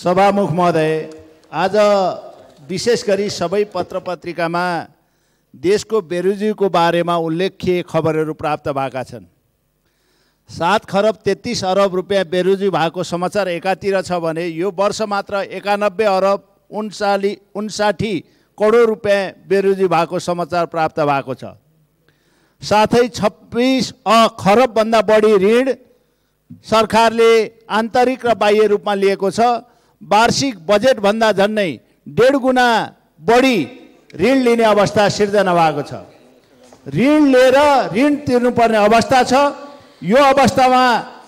सभामुख महोदय, आज विशेष गरी सबै पत्रपत्रिकामा देशको बेरोजगारीको बारेमा उल्लेख्य खबरहरू प्राप्त भएका छन्। 7 खरब 33 अरब रुपियाँ बेरोजगारी भएको समाचार एकातिर छ भने यो वर्ष मात्र 91 अरब 59 करोड रुपियाँ बेरोजगारी भएको समाचार प्राप्त भएको छ। साथै 26 खरब भन्दा बढी ऋण सरकारले आन्तरिक र बाह्य रूपमा लिएको छ। वार्षिक बजेट भन्दा झन्नै 1.5 गुणा बढी ऋण लिने अवस्था सिर्जना भएको छ। ऋण लिएर ऋण तिर्नुपर्ने अवस्था छ। यो अवस्थामा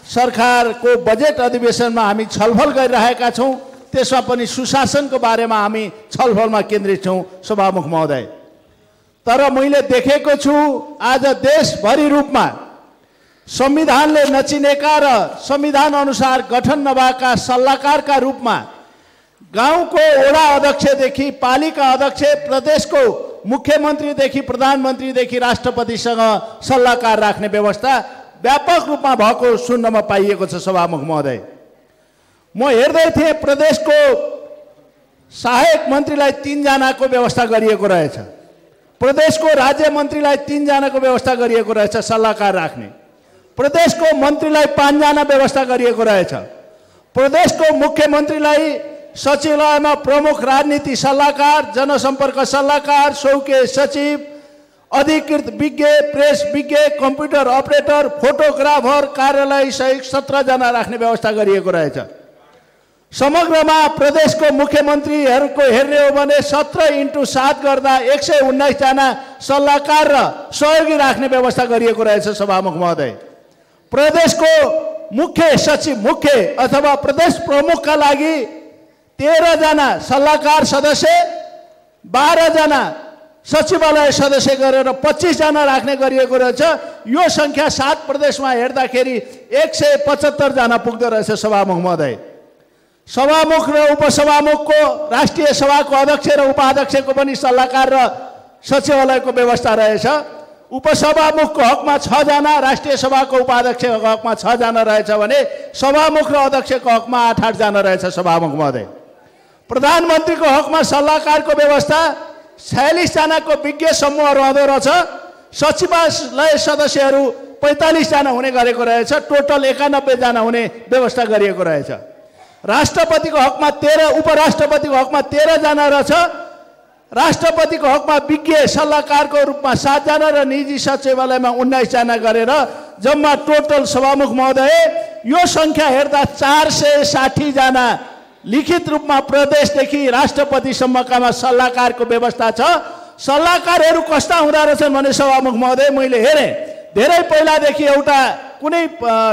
सरकारको बजेट अधिवेशनमा हामी छलफल गरिरहेका छौँ। त्यसमा पनि सुशासनको बारेमा हामी छलफलमा केन्द्रित छौँ सभामुख महोदय। तर मैले देखेको छु आज देशभरि रूपमा संविधानले नचिनेका र संविधान अनुसार गठन नभएका सल्लाहकारका रूपमा गाउँको वडा अध्यक्षदेखि पालिका अध्यक्ष, प्रदेशको मुख्यमन्त्रीदेखि प्रधानमन्त्रीदेखि राष्ट्रपतिसँग सल्लाहकार राख्ने व्यवस्था व्यापक रूपमा भएको सुन्नमा पाइएको छ सभामुख महोदय। म हेर्दै थिएँ प्रदेशको सहायक मन्त्रीलाई 3 जनाको व्यवस्था गरिएको रहेछ। प्रदेशको राज्य मन्त्रीलाई 3 जनाको व्यवस्था गरिएको रहेछ सल्लाहकार राख्ने। प्रदेशको मन्त्रीलाई 5 जना व्यवस्था गरिएको रहेछ। प्रदेशको मुख्यमन्त्रीलाई सचिवालयमा प्रमुख राजनीति सल्लाहकार, जनसम्पर्क सल्लाहकार, सौख्य सचिव, अधिकृत विज्ञ, प्रेस विज्ञ, कम्प्युटर अपरेटर, फोटोग्राफर, कार्यालय सहित 17 जना राख्ने व्यवस्था गरिएको रहेछ। समग्रमा प्रदेशको मुख्यमन्त्रीहरूको हेर्ने हो भने 17x7 गर्दा 119 जना सल्लाहकार र सहयोगी राख्ने व्यवस्था गरिएको रहेछ सभामुख महोदय। प्रदेशको मुख्य सचिव अथवा प्रदेश प्रमुखका लागि 13 जना सल्लाहकार सदस्य, 12 जना सचिवालय सदस्य गरेर 25 जना राख्ने गरिएको रहेछ। यो संख्या 7 प्रदेशमा हेर्दाखेरि 175 जना पुग्दो रहेछ सभामुख महोदय। सभामुख र उपसभामुखको, राष्ट्रिय सभाको अध्यक्ष र उपाध्यक्षको पनि सल्लाहकार र सचिवालयको व्यवस्था रहेछ। उपसभामुखको हकमा 6 जना, राष्ट्रिय सभाको उपाध्यक्षको हकमा 6 जना रहेछ भने सभामुख र अध्यक्षको हकमा 8-8 जना रहेछ सभामुख महोदय। प्रधानमन्त्रीको हकमा सल्लाहकारको व्यवस्था 46 जनाको विज्ञ समूह रहँदो रहेछ। सचिवालय सदस्यहरू 45 जना हुने गरेको रहेछ। टोटल 91 जना हुने व्यवस्था गरिएको रहेछ। राष्ट्रपतिको हकमा 13, उपराष्ट्रपतिको हकमा 13 जना रहेछ। राष्ट्रपतिको हकमा विज्ञ सल्लाहकारको रूपमा 7 जना र निजी सचिवालयमा 19 जना गरेर जम्मा टोटल सभामुख महोदय यो संख्या हेर्दा 460 जना लिखित रूपमा प्रदेशदेखि राष्ट्रपतिसम्मकामा सल्लाहकारको व्यवस्था छ। सल्लाहकारहरू कस्ता हुँदा रहेछन् भने सभामुख महोदय मैले हेरेँ, धेरै पहिलादेखि एउटा कुनै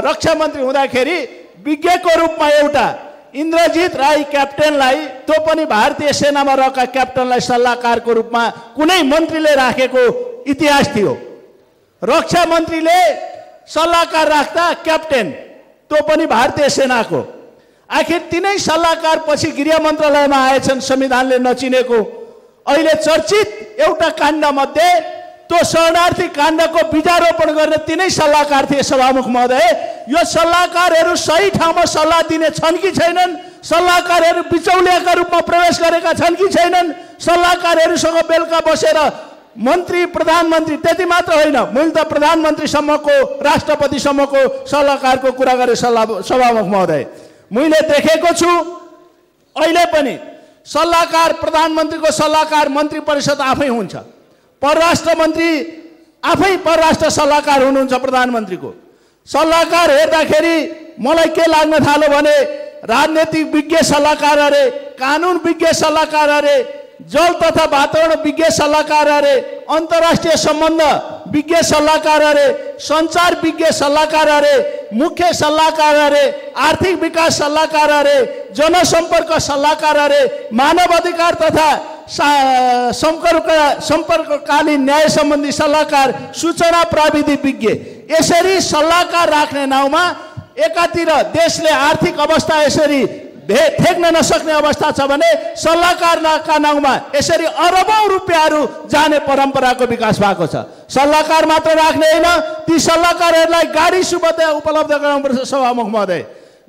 रक्षा मन्त्री हुँदाखेरि विज्ञको रूपमा एउटा इन्द्रजित राई क्याप्टेनलाई, त्यो पनि भारतीय सेनामा रहेका क्याप्टेनलाई सल्लाहकारको रूपमा कुनै मन्त्रीले राखेको इतिहास थियो। रक्षा मन्त्रीले सल्लाहकार राख्दा क्याप्टेन, त्यो पनि भारतीय सेनाको। आखिर तिनै सल्लाहकार पछि गृह मन्त्रालयमा आएछन् संविधानले नचिनेको। अहिले चर्चित एउटा काण्डमध्ये त्यो शरणार्थी काण्डको बीजारोपण गर्ने तिनै सल्लाहकार थिए सभामुख महोदय। यो सल्लाहकारहरू सही ठाउँमा सल्लाह दिने छन् कि छैनन्? सल्लाहकारहरू बिचौलियाका रूपमा प्रवेश गरेका छन् कि छैनन्? सल्लाहकारहरूसँग बेलुका बसेर मन्त्री, प्रधानमन्त्री, त्यति मात्र होइन, मैले त प्रधानमन्त्रीसम्मको, राष्ट्रपतिसम्मको सल्लाहकारको कुरा गरेँ सभामुख महोदय। मैले देखेको छु अहिले पनि सल्लाहकार, प्रधानमन्त्रीको सल्लाहकार मन्त्री परिषद आफै हुन्छ। परराष्ट्र मन्त्री आफै परराष्ट्र सल्लाहकार हुनुहुन्छ प्रधानमन्त्रीको। सल्लाहकार हेर्दाखेरि मलाई के लाग्न थाल्यो भने राजनीतिक विज्ञ सल्लाहकार अरे, कानुन विज्ञ सल्लाहकार अरे, जल तथा वातावरण विज्ञ सल्लाहकार अरे, अन्तर्राष्ट्रिय सम्बन्ध विज्ञ सल्लाहकार अरे, सञ्चार विज्ञ सल्लाहकार अरे, मुख्य सल्लाहकार अरे, आर्थिक विकास सल्लाहकार अरे, जनसम्पर्क सल्लाहकार अरे, मानव अधिकार तथा सम्पर्ककालीन न्याय सम्बन्धी सल्लाहकार, सूचना प्रविधि विज्ञ। यसरी सल्लाहकार राख्ने नाउँमा एकातिर देशले आर्थिक अवस्था यसरी ठेक्न नसक्ने अवस्था छ भने सल्लाहकारका नाउँमा यसरी अरबौं रुपियाँहरू जाने परम्पराको विकास भएको छ। सल्लाहकार मात्र राख्ने होइन, ती सल्लाहकारहरूलाई गाडी सुविधा उपलब्ध गराउनुपर्छ सभामुख महोदय।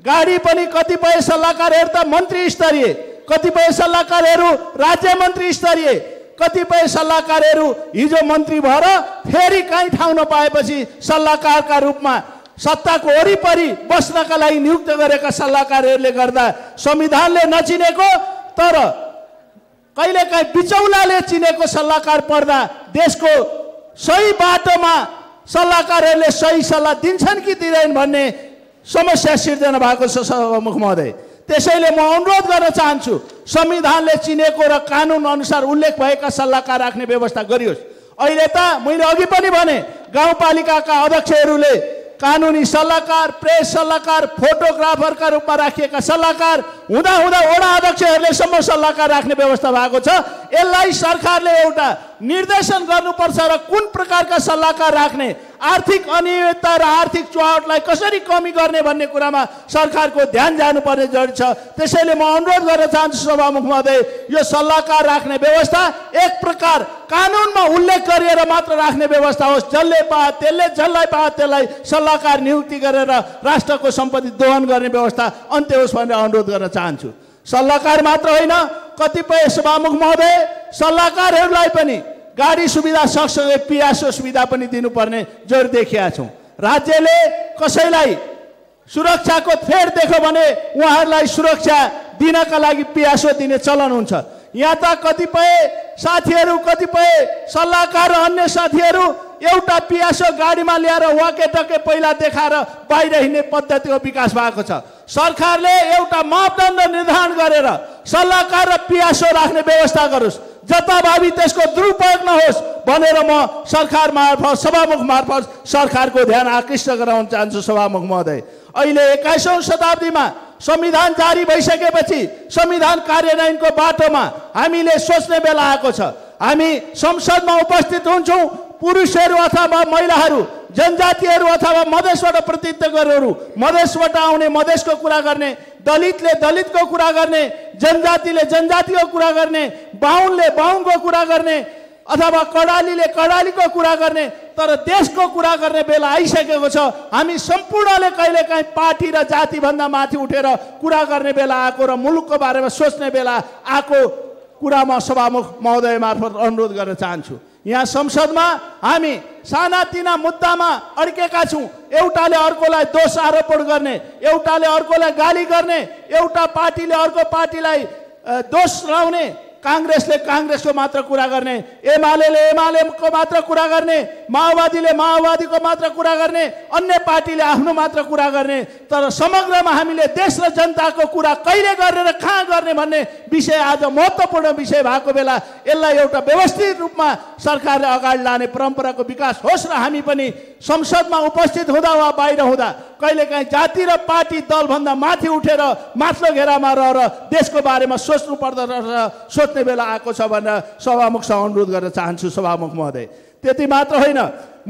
गाडी पनि कतिपय सल्लाहकारहरू त मन्त्री स्तरीय, कतिपय सल्लाहकारहरू राज्य मन्त्री स्तरीय, कतिपय सल्लाहकारहरू हिजो मन्त्री भएर फेरि कहीँ ठाउँ नपाएपछि सल्लाहकारका रूपमा सत्ताको वरिपरि बस्नका लागि नियुक्त गरेका सल्लाहकारहरूले गर्दा संविधानले नचिनेको तर कहिलेकाहीँ बिचौलाले चिनेको सल्लाहकार पर्दा देशको सही बाटोमा सल्लाहकारहरूले सही सल्लाह दिन्छन् कि दिँदैन भन्ने समस्या सिर्जना भएको छ सभामुख महोदय। त्यसैले म अनुरोध गर्न चाहन्छु संविधानले चिनेको र कानुन अनुसार उल्लेख भएका सल्लाहकार राख्ने व्यवस्था गरियोस्। अहिले त मैले अघि पनि भने गाउँपालिकाका अध्यक्षहरूले कानुनी सल्लाहकार, प्रेस सल्लाहकार, फोटोग्राफरका रूपमा राखिएका सल्लाहकार हुँदा हुँदा वडा अध्यक्षहरूले सम्म सल्लाहकार राख्ने व्यवस्था भएको छ। यसलाई सरकारले एउटा निर्देशन गर्नुपर्छ र कुन प्रकारका सल्लाहकार राख्ने, आर्थिक अनियमितता र आर्थिक चुहावटलाई कसरी कमी गर्ने भन्ने कुरामा सरकारको ध्यान जानुपर्ने जरुरी छ। त्यसैले म अनुरोध गर्न चाहन्छु सभामुख महोदय, यो सल्लाहकार राख्ने व्यवस्था एक प्रकार कानुनमा उल्लेख गरिएर मात्र राख्ने व्यवस्था होस्। जसले पाए त्यसले, जसलाई पाए त्यसलाई सल्लाहकार नियुक्ति गरेर राष्ट्रको सम्पत्ति दोहन गर्ने व्यवस्था अन्त्य होस् भनेर अनुरोध गर्न चाहन्छु। सल्लाहकार मात्र होइन, कतिपय सभामुख महोदय सल्लाहकारहरूलाई पनि गाडी सुविधा सँगसँगै पियासो सुविधा पनि दिनुपर्ने जरुरी देखिएका छौँ। राज्यले कसैलाई सुरक्षाको थ्रेट देख्यो भने उहाँहरूलाई सुरक्षा दिनका लागि पियासो दिने चलन हुन्छ। यहाँ त कतिपय साथीहरू, कतिपय सल्लाहकार र अन्य साथीहरू एउटा पियासो गाडीमा ल्याएर वाकेटके पहिला देखाएर बाहिर हिँड्ने पद्धतिको विकास भएको छ। सरकारले एउटा मापदण्ड निर्धारण गरेर सल्लाहकार र पियासो राख्ने व्यवस्था गरोस्, जताभावी त्यसको दुरुपयोग नहोस् भनेर म सरकार मार्फत, सभामुख मार्फत सरकारको ध्यान आकृष्ट गराउन चाहन्छु सभामुख महोदय। अहिले 21औं शताब्दीमा संविधान जारी भइसकेपछि संविधान कार्यान्वयनको बाटोमा हामीले सोच्ने बेला आएको छ। हामी संसदमा उपस्थित हुन्छौँ, पुरुषहरू अथवा महिलाहरू, जनजातिहरू अथवा मधेसबाट प्रतिनिधित्वहरू, मधेसबाट आउने मधेसको कुरा गर्ने, दलितले दलितको कुरा गर्ने, जनजातिले जनजातिको कुरा गर्ने, बाहुनले बाहुनको कुरा गर्ने अथवा कडालीले कडालीको कुरा गर्ने, तर देशको कुरा गर्ने बेला आइसकेको छ। हामी सम्पूर्णले कहिलेकाहीँ पार्टी र जातिभन्दा माथि उठेर कुरा गर्ने बेला आएको र मुलुकको बारेमा सोच्ने बेला आएको कुरामा सभामुख महोदय मार्फत अनुरोध गर्न चाहन्छु। यहाँ संसदमा हामी सानातिना मुद्दामा अड्केका छौँ। एउटाले अर्कोलाई दोष आरोपण गर्ने, एउटाले अर्कोलाई गाली गर्ने, एउटा पार्टीले अर्को पार्टीलाई दोष लगाउने, कांग्रेसले कांग्रेसको मात्र कुरा गर्ने, एमालेले एमालेको मात्र कुरा गर्ने, माओवादीले माओवादीको मात्र कुरा गर्ने, अन्य पार्टीले आफ्नो मात्र कुरा गर्ने, तर समग्रमा हामीले देश र जनताको कुरा कहिले गर्ने र कहाँ गर्ने भन्ने विषय आज महत्त्वपूर्ण विषय भएको बेला यसलाई एउटा व्यवस्थित रूपमा सरकारले अगाडि लाने परम्पराको विकास होस् र हामी पनि संसदमा उपस्थित हुँदा वा बाहिर हुँदा कहिलेकाहीँ जाति र पार्टी दलभन्दा माथि उठेर माथिल्लो घेरामा रहेर देशको बारेमा सोच्नु पर्दछ, सोच्ने बेला आएको छ भनेर सभामुखसँग अनुरोध गर्न चाहन्छु सभामुख महोदय। त्यति मात्र होइन,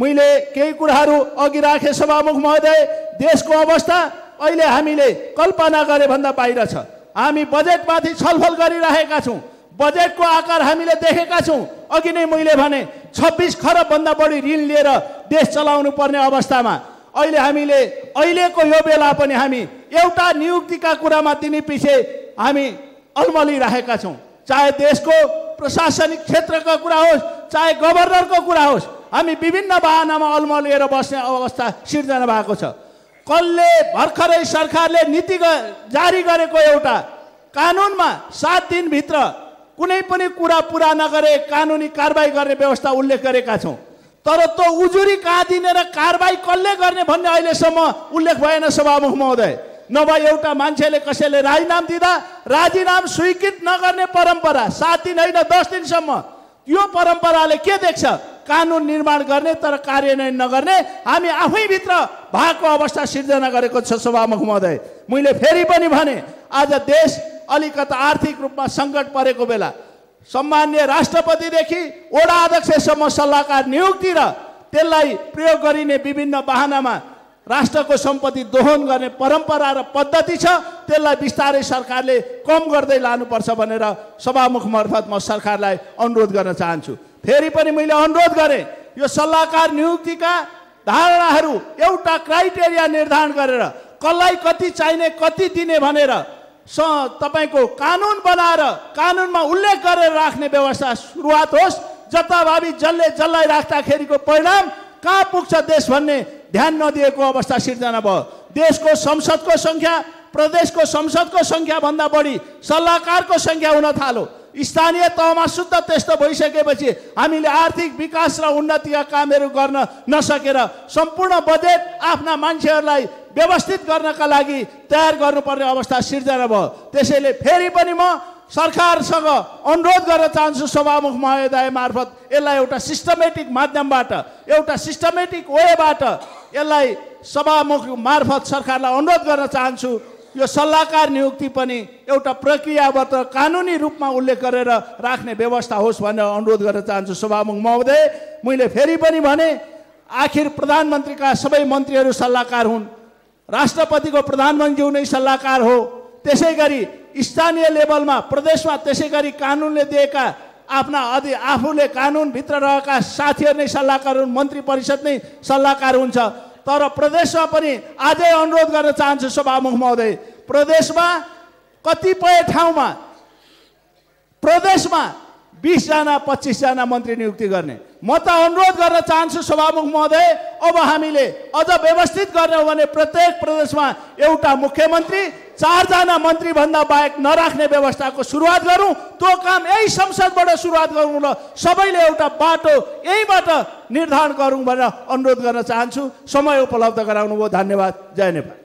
मैले केही कुराहरू अघि राखेँ सभामुख महोदय। देशको अवस्था अहिले हामीले कल्पना गरे भन्दा बाहिर छ। हामी बजेटमाथि छलफल गरिरहेका छौँ, बजेटको आकार हामीले देखेका छौँ। अघि नै मैले भने 26 खरब भन्दा बढी ऋण लिएर देश चलाउनु पर्ने अवस्थामा अहिले हामीले अहिलेको यो बेला पनि हामी एउटा नियुक्तिका कुरामा तिनी पछि हामी अल्मलिरहेका छौँ। चाहे देशको प्रशासनिक क्षेत्रको कुरा होस्, चाहे गभर्नरको कुरा होस्, हामी विभिन्न बहानामा अल्मलिएर बस्ने अवस्था सिर्जना भएको छ। कलले भर्खरै सरकारले नीति जारी गरेको एउटा कानुनमा 7 दिनभित्र कुनै पनि कुरा पुरा नगरे कानुनी कारबाही गर्ने व्यवस्था उल्लेख गरेका छौँ। तर त्यो उजुरी कहाँ दिने र कारबाही कसले गर्ने भन्ने अहिलेसम्म उल्लेख भएन सभामुख महोदय। नभए एउटा मान्छेले कसैले राजीनामा दिँदा राजीनामा स्वीकृत नगर्ने परम्परा 7 दिन होइन 10 दिनसम्म, यो परम्पराले के देख्छ? कानुन निर्माण गर्ने तर कार्यान्वयन नगर्ने हामी आफैभित्र भएको अवस्था सिर्जना गरेको छ सभामुख महोदय। मैले फेरि पनि भने आज देश अलिकता आर्थिक रूपमा सङ्कट परेको बेला सम्माननीय राष्ट्रपतिदेखि वडा अध्यक्षसम्म सल्लाहकार नियुक्ति र त्यसलाई प्रयोग गरिने विभिन्न बहानामा राष्ट्रको सम्पत्ति दोहन गर्ने परम्परा र पद्धति छ, त्यसलाई बिस्तारै सरकारले कम गर्दै लानुपर्छ भनेर सभामुख मार्फत म सरकारलाई अनुरोध गर्न चाहन्छु। फेरि पनि मैले अनुरोध गरेँ, यो सल्लाहकार नियुक्तिका धारणाहरू एउटा क्राइटेरिया निर्धारण गरेर कसलाई कति चाहिने कति दिने भनेर तपाईको कानुन बनाएर कानुनमा उल्लेख गरेर राख्ने व्यवस्था सुरुवात होस्। जताभावी जसलाई राख्दाखेरिको परिणाम कहाँ पुग्छ देश भन्ने ध्यान नदिएको अवस्था सिर्जना भयो। देशको संसदको संख्या प्रदेशको संसदको संख्या भन्दा बढी सल्लाहकारको संख्या हुन थाल्यो। स्थानीय तहमा शुद्ध त्यस्तो भइसकेपछि हामीले आर्थिक विकास र उन्नतिका कामहरू गर्न नसकेर सम्पूर्ण बजेट आफ्ना मान्छेहरूलाई व्यवस्थित गर्नका लागि तयार गर्नुपर्ने अवस्था सिर्जना भयो। त्यसैले फेरि पनि म सरकारसँग अनुरोध गर्न चाहन्छु सभामुख महोदय मार्फत यसलाई एउटा सिस्टमेटिक माध्यमबाट एउटा सिस्टमेटिक वेबाट यसलाई सभामुख मार्फत सरकारलाई अनुरोध गर्न चाहन्छु। यो सल्लाहकार नियुक्ति पनि एउटा प्रक्रियाबाट कानुनी रूपमा उल्लेख गरेर राख्ने व्यवस्था होस् भनेर अनुरोध गर्न चाहन्छु सभामुख महोदय। मैले फेरि पनि भने आखिर प्रधानमन्त्रीका सबै मन्त्रीहरू सल्लाहकार हुन्, राष्ट्रपतिको प्रधानमन्त्री नै सल्लाहकार हो। त्यसैगरी स्थानीय लेभलमा प्रदेशमा त्यसैगरी कानुनले दिएका आफ्ना आफूले कानुनभित्र रहेका साथीहरू नै सल्लाहकार हुन्, मन्त्री परिषद नै सल्लाहकार हुन्छ। तर प्रदेशमा पनि आजै अनुरोध गर्न चाहन्छु सभामुख महोदय, प्रदेशमा कतिपय ठाउँमा प्रदेशमा 20 जना 25 जना मन्त्री नियुक्ति गर्ने। म त अनुरोध गर्न चाहन्छु सभामुख महोदय, अब हामीले अझ व्यवस्थित गर्ने हो भने प्रत्येक प्रदेशमा एउटा मुख्यमन्त्री 4 जना मन्त्री भन्दा बाहेक नराख्ने व्यवस्थाको सुरुवात गरौँ। त्यो काम यही संसदबाट सुरुवात गरौँ र सबैले एउटा बाटो यहीबाट निर्धारण गरौँ भनेर अनुरोध गर्न चाहन्छु। समय उपलब्ध गराउनु भयो। धन्यवाद। जय नेपाल।